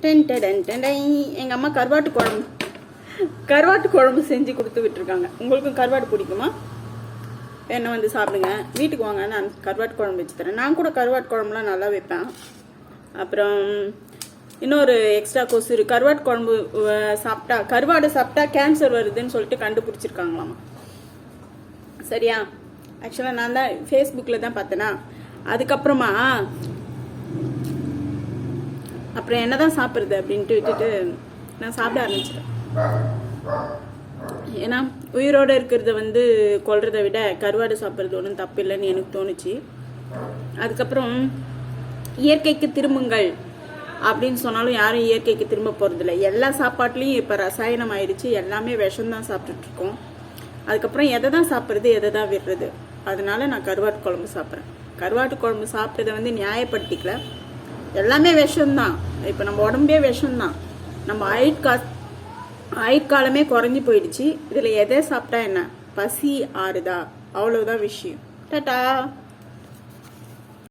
Ten ten ten எங்கள் அம்மா கருவாட்டு குழம்பு செஞ்சு கொடுத்து விட்டுருக்காங்க. உங்களுக்கும் கருவாடு பிடிக்குமா? என்ன வந்து சாப்பிடுங்க, வீட்டுக்கு வாங்க, நான் கருவாட்டு குழம்பு வச்சு தரேன். நான் கூட கருவாட்டு குழம்புலாம் நல்லா வைப்பேன். அப்புறம் இன்னொரு எக்ஸ்ட்ரா கொசு கருவாட்டு குழம்பு சாப்பிட்டா, கருவாடு சாப்பிட்டா கேன்சர் வருதுன்னு சொல்லிட்டு கண்டுபிடிச்சிருக்காங்களாமா. சரியா? ஆக்சுவலாக நான் தான் ஃபேஸ்புக்கில் தான் பார்த்தேன்னா, அதுக்கப்புறமா அப்புறம் என்ன தான் சாப்பிட்றது அப்படின்ட்டு விட்டுட்டு நான் சாப்பிட ஆரம்பிச்சிட்டேன். ஏன்னா உயிரோடு இருக்கிறத வந்து கொல்றதை விட கருவாடு சாப்பிட்றது ஒன்றும் தப்பு இல்லைன்னு எனக்கு தோணுச்சு. அதுக்கப்புறம் இயற்கைக்கு திரும்புங்கள் அப்படின்னு சொன்னாலும் யாரும் இயற்கைக்கு திரும்ப போகிறதில்ல. எல்லா சாப்பாட்லேயும் இப்போ ரசாயனம் ஆயிடுச்சு, எல்லாமே விஷம்தான் சாப்பிட்டுட்ருக்கோம். அதுக்கப்புறம் எதை தான் சாப்பிட்றது, எதை தான் விடுறது. அதனால நான் கருவாட்டு குழம்பு சாப்பிட்றேன். கருவாட்டு குழம்பு சாப்பிட்டதை வந்து நியாயப்படுத்திக்கல, எல்லாமே விஷம்தான். இப்போ நம்ம உடம்பே விஷம்தான். நம்ம ஆயுட்காலமே குறைஞ்சி போயிடுச்சு. இதில் எதை சாப்பிட்டா என்ன, பசி ஆறுதா, அவ்வளவுதான் விஷயம். டாடா.